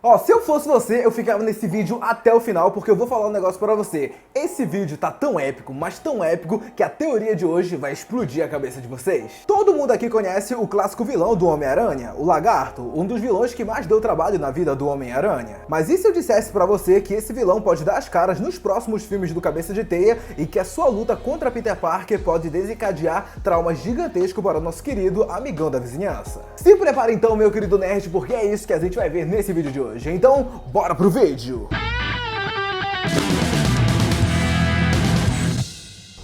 Ó, se eu fosse você, eu ficava nesse vídeo até o final, porque eu vou falar um negócio pra você. Esse vídeo tá tão épico, mas tão épico, que a teoria de hoje vai explodir a cabeça de vocês. Todo mundo aqui conhece o clássico vilão do Homem-Aranha, o Lagarto, um dos vilões que mais deu trabalho na vida do Homem-Aranha. Mas e se eu dissesse pra você que esse vilão pode dar as caras nos próximos filmes do Cabeça de Teia e que a sua luta contra Peter Parker pode desencadear traumas gigantescos para o nosso querido amigão da vizinhança? Se prepara então, meu querido nerd, porque é isso que a gente vai ver nesse vídeo de hoje. Então, bora pro vídeo!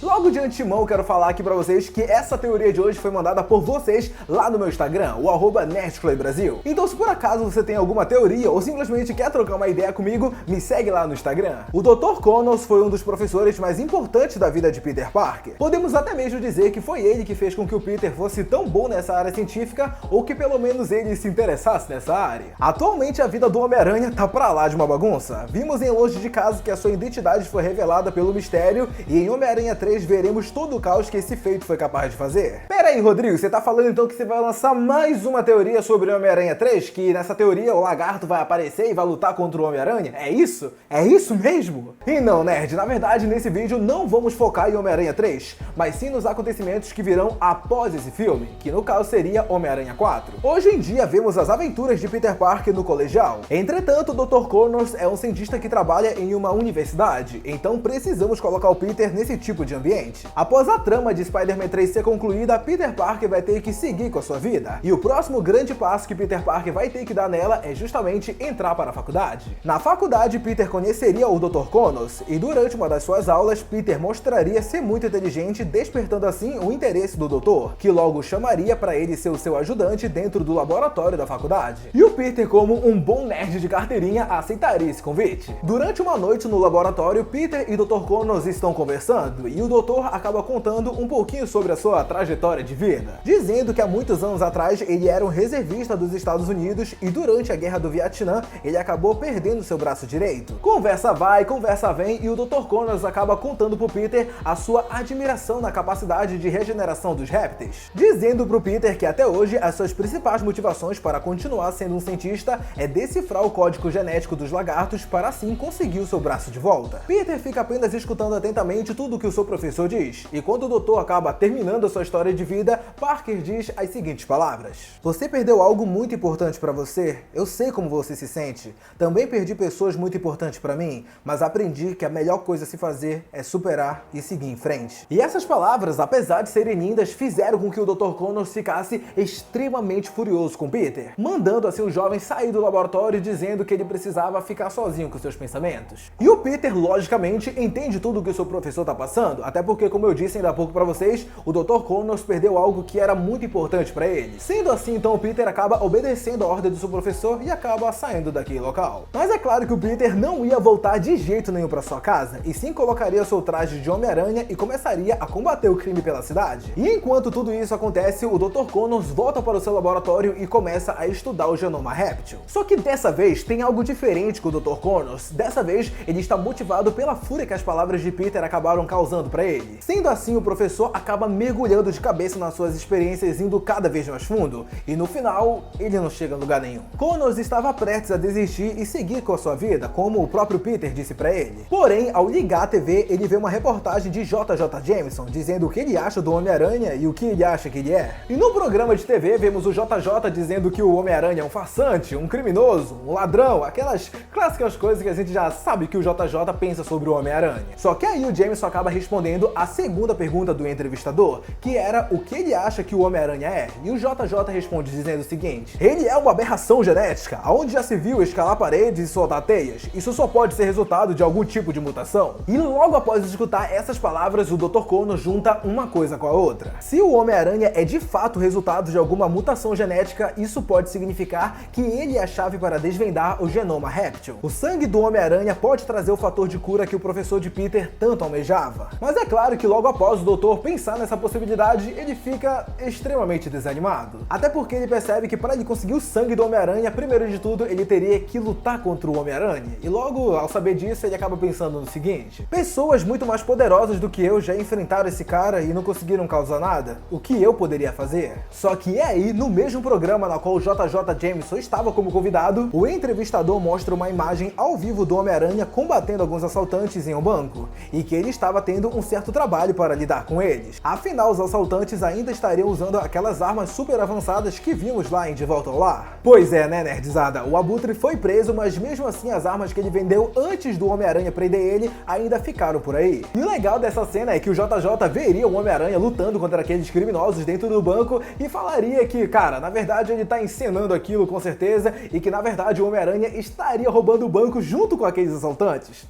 Logo de antemão, quero falar aqui pra vocês que essa teoria de hoje foi mandada por vocês lá no meu Instagram, o @nerdclaybrasil. Então, se por acaso você tem alguma teoria ou simplesmente quer trocar uma ideia comigo, me segue lá no Instagram. O Dr. Connors foi um dos professores mais importantes da vida de Peter Parker. Podemos até mesmo dizer que foi ele que fez com que o Peter fosse tão bom nessa área científica, ou que pelo menos ele se interessasse nessa área. Atualmente, a vida do Homem-Aranha tá pra lá de uma bagunça. Vimos em Longe de Casa que a sua identidade foi revelada pelo Mistério, e em Homem-Aranha 3 veremos todo o caos que esse feito foi capaz de fazer. Pera aí, Rodrigo, você tá falando então que você vai lançar mais uma teoria sobre o Homem-Aranha 3? Que nessa teoria o Lagarto vai aparecer e vai lutar contra o Homem-Aranha? É isso? É isso mesmo? E não, nerd, na verdade nesse vídeo não vamos focar em Homem-Aranha 3, mas sim nos acontecimentos que virão após esse filme, que no caso seria Homem-Aranha 4. Hoje em dia vemos as aventuras de Peter Parker no colegial. Entretanto, o Dr. Connors é um cientista que trabalha em uma universidade, então precisamos colocar o Peter nesse tipo de ambiente. Após a trama de Spider-Man 3 ser concluída, Peter Parker vai ter que seguir com a sua vida. E o próximo grande passo que Peter Parker vai ter que dar nela é justamente entrar para a faculdade. Na faculdade, Peter conheceria o Dr. Connors, e durante uma das suas aulas, Peter mostraria ser muito inteligente, despertando assim o interesse do doutor, que logo chamaria para ele ser o seu ajudante dentro do laboratório da faculdade. E o Peter, como um bom nerd de carteirinha, aceitaria esse convite. Durante uma noite no laboratório, Peter e Dr. Connors estão conversando, e o doutor acaba contando um pouquinho sobre a sua trajetória de vida, dizendo que há muitos anos atrás ele era um reservista dos Estados Unidos e durante a Guerra do Vietnã ele acabou perdendo seu braço direito. Conversa vai, conversa vem, e o Dr. Connors acaba contando pro Peter a sua admiração na capacidade de regeneração dos répteis, dizendo pro Peter que até hoje as suas principais motivações para continuar sendo um cientista é decifrar o código genético dos lagartos para assim conseguir o seu braço de volta. Peter fica apenas escutando atentamente tudo o que o seu professor diz, e quando o doutor acaba terminando a sua história de vida, Parker diz as seguintes palavras: "Você perdeu algo muito importante para você? Eu sei como você se sente. Também perdi pessoas muito importantes para mim, mas aprendi que a melhor coisa a se fazer é superar e seguir em frente." E essas palavras, apesar de serem lindas, fizeram com que o Dr. Connors ficasse extremamente furioso com Peter, mandando assim o jovem sair do laboratório dizendo que ele precisava ficar sozinho com seus pensamentos. E o Peter, logicamente, entende tudo o que o seu professor tá passando, até porque, como eu disse ainda há pouco pra vocês, o Dr. Connors perdeu algo que era muito importante pra ele. Sendo assim, então, o Peter acaba obedecendo a ordem do seu professor e acaba saindo daquele local. Mas é claro que o Peter não ia voltar de jeito nenhum pra sua casa, e sim colocaria seu traje de Homem-Aranha e começaria a combater o crime pela cidade. E enquanto tudo isso acontece, o Dr. Connors volta para o seu laboratório e começa a estudar o genoma réptil. Só que dessa vez tem algo diferente com o Dr. Connors. Dessa vez, ele está motivado pela fúria que as palavras de Peter acabaram causando pra ele. Sendo assim, o professor acaba mergulhando de cabeça nas suas experiências, indo cada vez mais fundo, e no final, ele não chega a lugar nenhum. Connors estava prestes a desistir e seguir com a sua vida, como o próprio Peter disse pra ele. Porém, ao ligar a TV, ele vê uma reportagem de JJ Jameson, dizendo o que ele acha do Homem-Aranha e o que ele acha que ele é. E no programa de TV, vemos o JJ dizendo que o Homem-Aranha é um farsante, um criminoso, um ladrão, aquelas clássicas coisas que a gente já sabe que o JJ pensa sobre o Homem-Aranha. Só que aí o Jameson acaba respondendo a segunda pergunta do entrevistador, que era o que ele acha que o Homem-Aranha é, e o JJ responde dizendo o seguinte: ele é uma aberração genética, onde já se viu escalar paredes e soltar teias, isso só pode ser resultado de algum tipo de mutação. E logo após escutar essas palavras, o Dr. Connors junta uma coisa com a outra. Se o Homem-Aranha é de fato resultado de alguma mutação genética, isso pode significar que ele é a chave para desvendar o genoma réptil. O sangue do Homem-Aranha pode trazer o fator de cura que o professor de Peter tanto almejava. Mas é claro que logo após o doutor pensar nessa possibilidade, ele fica extremamente desanimado. Até porque ele percebe que para ele conseguir o sangue do Homem-Aranha, primeiro de tudo, ele teria que lutar contra o Homem-Aranha. E logo, ao saber disso, ele acaba pensando no seguinte: pessoas muito mais poderosas do que eu já enfrentaram esse cara e não conseguiram causar nada. O que eu poderia fazer? Só que é aí, no mesmo programa na qual o JJ Jameson estava como convidado, o entrevistador mostra uma imagem ao vivo do Homem-Aranha combatendo alguns assaltantes em um banco, e que ele estava tendo um certo trabalho para lidar com eles. Afinal, os assaltantes ainda estariam usando aquelas armas super avançadas que vimos lá em De Volta ao Lar. Pois é, né, nerdizada? O Abutre foi preso, mas mesmo assim as armas que ele vendeu antes do Homem-Aranha prender ele ainda ficaram por aí. E o legal dessa cena é que o JJ veria o Homem-Aranha lutando contra aqueles criminosos dentro do banco e falaria que, cara, na verdade ele tá encenando aquilo com certeza e que na verdade o Homem-Aranha estaria roubando o banco junto com aqueles assaltantes.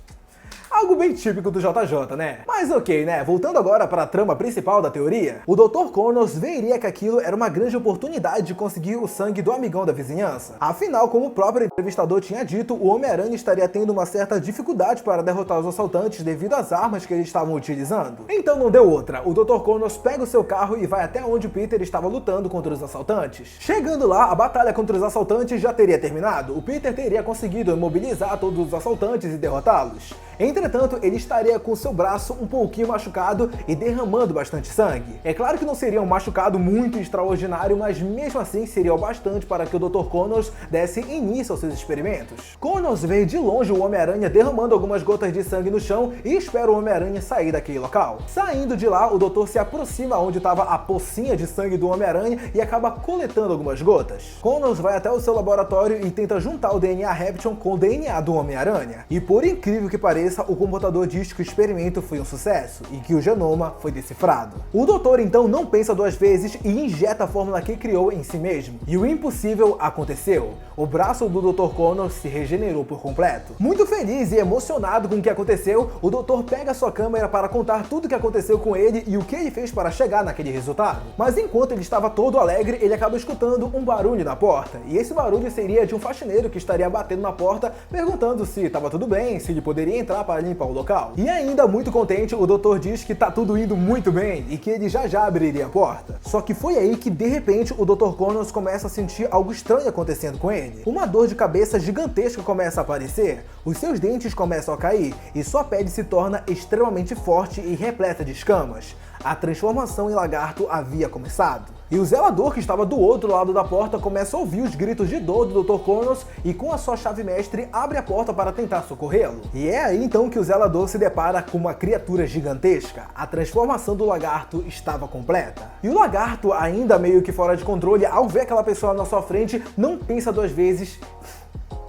Algo bem típico do JJ, né? Mas ok, né? Voltando agora para a trama principal da teoria, o Dr. Connors veria que aquilo era uma grande oportunidade de conseguir o sangue do amigão da vizinhança. Afinal, como o próprio entrevistador tinha dito, o Homem-Aranha estaria tendo uma certa dificuldade para derrotar os assaltantes devido às armas que eles estavam utilizando. Então não deu outra, o Dr. Connors pega o seu carro e vai até onde o Peter estava lutando contra os assaltantes. Chegando lá, a batalha contra os assaltantes já teria terminado. O Peter teria conseguido imobilizar todos os assaltantes e derrotá-los. Entretanto, ele estaria com seu braço um pouquinho machucado e derramando bastante sangue. É claro que não seria um machucado muito extraordinário, mas mesmo assim seria o bastante para que o Dr. Connors desse início aos seus experimentos. Connors vê de longe o Homem-Aranha derramando algumas gotas de sangue no chão e espera o Homem-Aranha sair daquele local. Saindo de lá, o doutor se aproxima onde estava a pocinha de sangue do Homem-Aranha e acaba coletando algumas gotas. Connors vai até o seu laboratório e tenta juntar o DNA Repton com o DNA do Homem-Aranha. E por incrível que pareça, o computador diz que o experimento foi um sucesso e que o genoma foi decifrado. O doutor então não pensa duas vezes e injeta a fórmula que criou em si mesmo. E o impossível aconteceu. O braço do Dr. Connors se regenerou por completo. Muito feliz e emocionado com o que aconteceu, o doutor pega sua câmera para contar tudo o que aconteceu com ele e o que ele fez para chegar naquele resultado. Mas enquanto ele estava todo alegre, ele acaba escutando um barulho na porta. E esse barulho seria de um faxineiro que estaria batendo na porta, perguntando se estava tudo bem, se ele poderia entrar para limpar o local. E ainda muito contente, o doutor diz que tá tudo indo muito bem e que ele já abriria a porta. Só que foi aí que de repente o Dr. Connors começa a sentir algo estranho acontecendo com ele. Uma dor de cabeça gigantesca começa a aparecer, os seus dentes começam a cair e sua pele se torna extremamente forte e repleta de escamas. A transformação em lagarto havia começado. E o zelador que estava do outro lado da porta começa a ouvir os gritos de dor do Dr. Connors e com a sua chave mestre abre a porta para tentar socorrê-lo. E é aí então que o zelador se depara com uma criatura gigantesca. A transformação do lagarto estava completa. E o lagarto, ainda meio que fora de controle, ao ver aquela pessoa na sua frente, não pensa duas vezes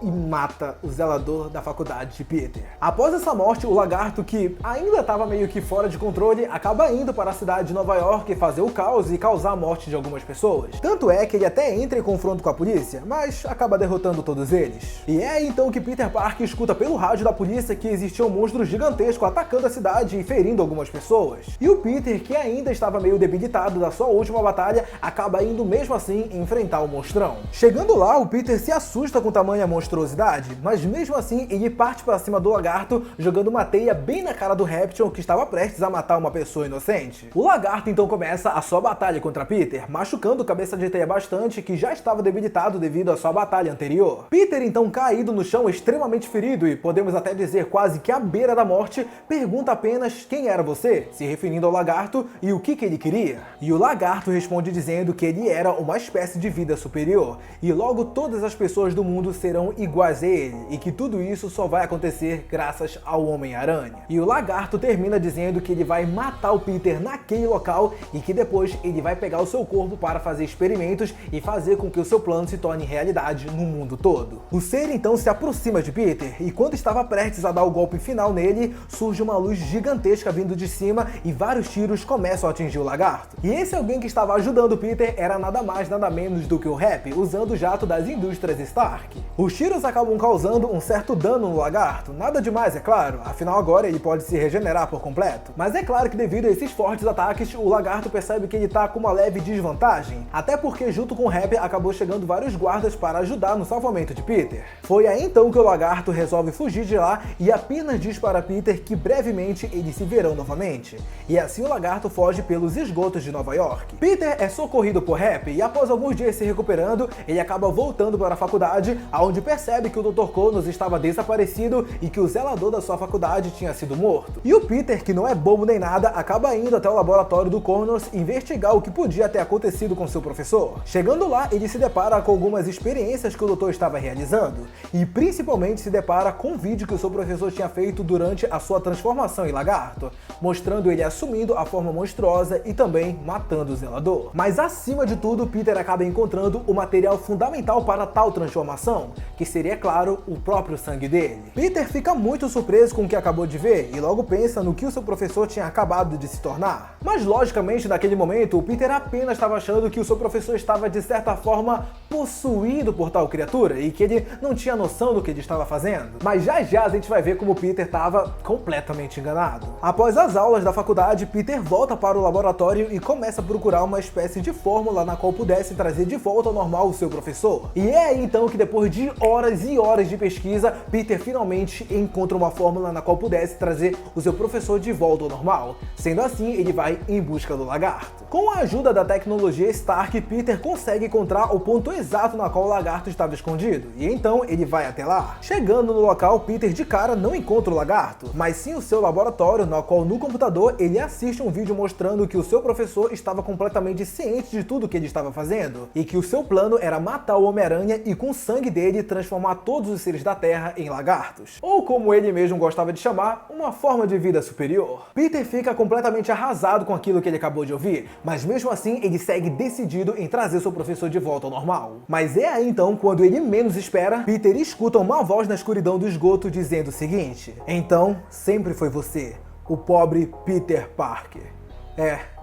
e mata o zelador da faculdade de Peter. Após essa morte, o lagarto, que ainda estava meio que fora de controle, acaba indo para a cidade de Nova York fazer o caos e causar a morte de algumas pessoas. Tanto é que ele até entra em confronto com a polícia, mas acaba derrotando todos eles. E é aí então que Peter Parker escuta pelo rádio da polícia que existia um monstro gigantesco atacando a cidade e ferindo algumas pessoas. E o Peter, que ainda estava meio debilitado da sua última batalha, acaba indo mesmo assim enfrentar o monstrão. Chegando lá, o Peter se assusta com tamanha monstruosidade, mas mesmo assim ele parte para cima do lagarto, jogando uma teia bem na cara do Repton, que estava prestes a matar uma pessoa inocente. O lagarto então começa a sua batalha contra Peter, machucando o cabeça de teia bastante, que já estava debilitado devido à sua batalha anterior. Peter então, caído no chão, extremamente ferido e podemos até dizer quase que à beira da morte, pergunta apenas quem era você, se referindo ao lagarto e o que ele queria. E o lagarto responde dizendo que ele era uma espécie de vida superior e logo todas as pessoas do mundo serão iguais a ele e que tudo isso só vai acontecer graças ao Homem-Aranha. E o lagarto termina dizendo que ele vai matar o Peter naquele local e que depois ele vai pegar o seu corpo para fazer experimentos e fazer com que o seu plano se torne realidade no mundo todo. O ser então se aproxima de Peter e quando estava prestes a dar o golpe final nele, surge uma luz gigantesca vindo de cima e vários tiros começam a atingir o lagarto. E esse alguém que estava ajudando o Peter era nada mais nada menos do que o Happy, usando o jato das indústrias Stark. Os tiros vírus acabam causando um certo dano no lagarto, nada demais, é claro, afinal agora ele pode se regenerar por completo. Mas é claro que devido a esses fortes ataques, o lagarto percebe que ele tá com uma leve desvantagem, até porque junto com o Happy acabou chegando vários guardas para ajudar no salvamento de Peter. Foi aí então que o lagarto resolve fugir de lá e apenas diz para Peter que brevemente eles se verão novamente. E assim o lagarto foge pelos esgotos de Nova York. Peter é socorrido por Happy e após alguns dias se recuperando, ele acaba voltando para a faculdade, onde percebe que o Dr. Connors estava desaparecido e que o zelador da sua faculdade tinha sido morto. E o Peter, que não é bobo nem nada, acaba indo até o laboratório do Connors investigar o que podia ter acontecido com seu professor. Chegando lá, ele se depara com algumas experiências que o doutor estava realizando e principalmente se depara com um vídeo que o seu professor tinha feito durante a sua transformação em lagarto, mostrando ele assumindo a forma monstruosa e também matando o zelador. Mas acima de tudo, Peter acaba encontrando o material fundamental para tal transformação, que seria, claro, o próprio sangue dele. Peter fica muito surpreso com o que acabou de ver e logo pensa no que o seu professor tinha acabado de se tornar. Mas logicamente, naquele momento, o Peter apenas estava achando que o seu professor estava de certa forma possuído por tal criatura e que ele não tinha noção do que ele estava fazendo. Mas já já a gente vai ver como o Peter estava completamente enganado. Após as aulas da faculdade, Peter volta para o laboratório e começa a procurar uma espécie de fórmula na qual pudesse trazer de volta ao normal o seu professor. E é aí então que depois de horas e horas de pesquisa, Peter finalmente encontra uma fórmula na qual pudesse trazer o seu professor de volta ao normal. Sendo assim, ele vai em busca do lagarto. Com a ajuda da tecnologia Stark, Peter consegue encontrar o ponto exato na qual o lagarto estava escondido, e então ele vai até lá. Chegando no local, Peter de cara não encontra o lagarto, mas sim o seu laboratório, no qual no computador ele assiste um vídeo mostrando que o seu professor estava completamente ciente de tudo que ele estava fazendo, e que o seu plano era matar o Homem-Aranha e com o sangue dele transformar todos os seres da Terra em lagartos. Ou como ele mesmo gostava de chamar, uma forma de vida superior. Peter fica completamente arrasado com aquilo que ele acabou de ouvir, mas mesmo assim ele segue decidido em trazer seu professor de volta ao normal. Mas é aí então, quando ele menos espera, Peter escuta uma voz na escuridão do esgoto dizendo o seguinte: então, sempre foi você, o pobre Peter Parker.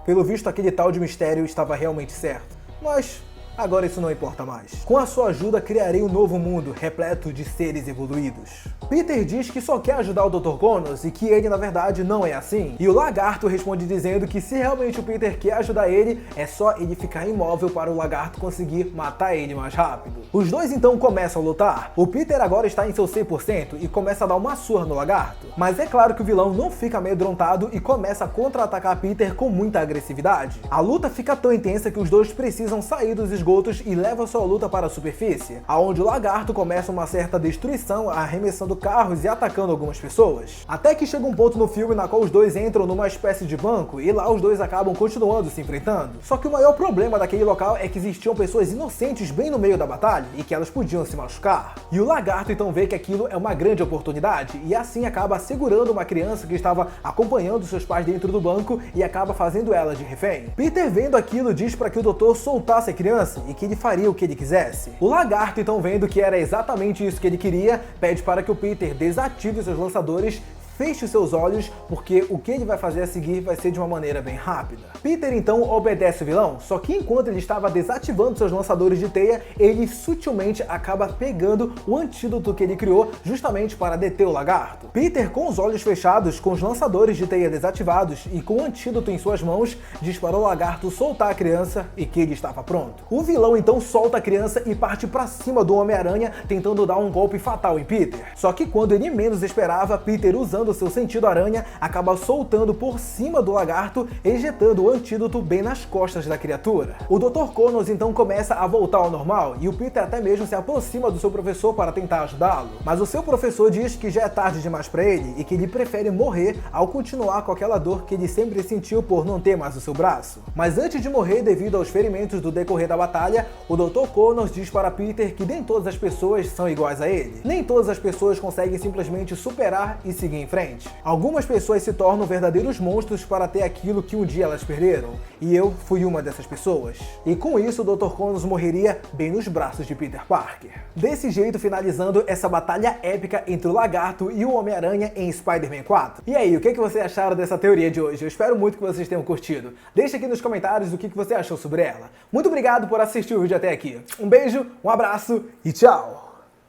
Pelo visto aquele tal de mistério estava realmente certo, mas agora isso não importa mais. Com a sua ajuda, criarei um novo mundo repleto de seres evoluídos. Peter diz que só quer ajudar o Dr. Connors e que ele na verdade não é assim. E o lagarto responde dizendo que se realmente o Peter quer ajudar ele, é só ele ficar imóvel para o lagarto conseguir matar ele mais rápido. Os dois então começam a lutar. O Peter agora está em seu 100% e começa a dar uma surra no lagarto. Mas é claro que o vilão não fica amedrontado e começa a contra-atacar Peter com muita agressividade. A luta fica tão intensa que os dois precisam sair dos esgotos e levam sua luta para a superfície, aonde o lagarto começa uma certa destruição, arremessando carros e atacando algumas pessoas. Até que chega um ponto no filme na qual os dois entram numa espécie de banco e lá os dois acabam continuando se enfrentando. Só que o maior problema daquele local é que existiam pessoas inocentes bem no meio da batalha e que elas podiam se machucar. E o lagarto então vê que aquilo é uma grande oportunidade e assim acaba segurando uma criança que estava acompanhando seus pais dentro do banco e acaba fazendo ela de refém. Peter, vendo aquilo, diz para que o doutor soltasse a criança e que ele faria o que ele quisesse. O lagarto então, vendo que era exatamente isso que ele queria, pede para que o Peter desative seus lançadores, feche seus olhos, porque o que ele vai fazer a seguir vai ser de uma maneira bem rápida. Peter então obedece o vilão, só que enquanto ele estava desativando seus lançadores de teia, ele sutilmente acaba pegando o antídoto que ele criou justamente para deter o lagarto. Peter, com os olhos fechados, com os lançadores de teia desativados e com o antídoto em suas mãos, diz para o lagarto soltar a criança e que ele estava pronto. O vilão então solta a criança e parte para cima do Homem-Aranha, tentando dar um golpe fatal em Peter. Só que quando ele menos esperava, Peter, usando seu sentido aranha, acaba soltando por cima do lagarto, ejetando o antídoto bem nas costas da criatura. O Dr. Connors então começa a voltar ao normal e o Peter até mesmo se aproxima do seu professor para tentar ajudá-lo. Mas o seu professor diz que já é tarde demais para ele e que ele prefere morrer ao continuar com aquela dor que ele sempre sentiu por não ter mais o seu braço. Mas antes de morrer devido aos ferimentos do decorrer da batalha, o Dr. Connors diz para Peter que nem todas as pessoas são iguais a ele. Nem todas as pessoas conseguem simplesmente superar e seguir em frente. Algumas pessoas se tornam verdadeiros monstros para ter aquilo que um dia elas perderam, e eu fui uma dessas pessoas. E com isso, o Dr. Connors morreria bem nos braços de Peter Parker. Desse jeito, finalizando essa batalha épica entre o Lagarto e o Homem-Aranha em Spider-Man 4. E aí, o que vocês acharam dessa teoria de hoje? Eu espero muito que vocês tenham curtido. Deixa aqui nos comentários o que você achou sobre ela. Muito obrigado por assistir o vídeo até aqui. Um beijo, um abraço e tchau!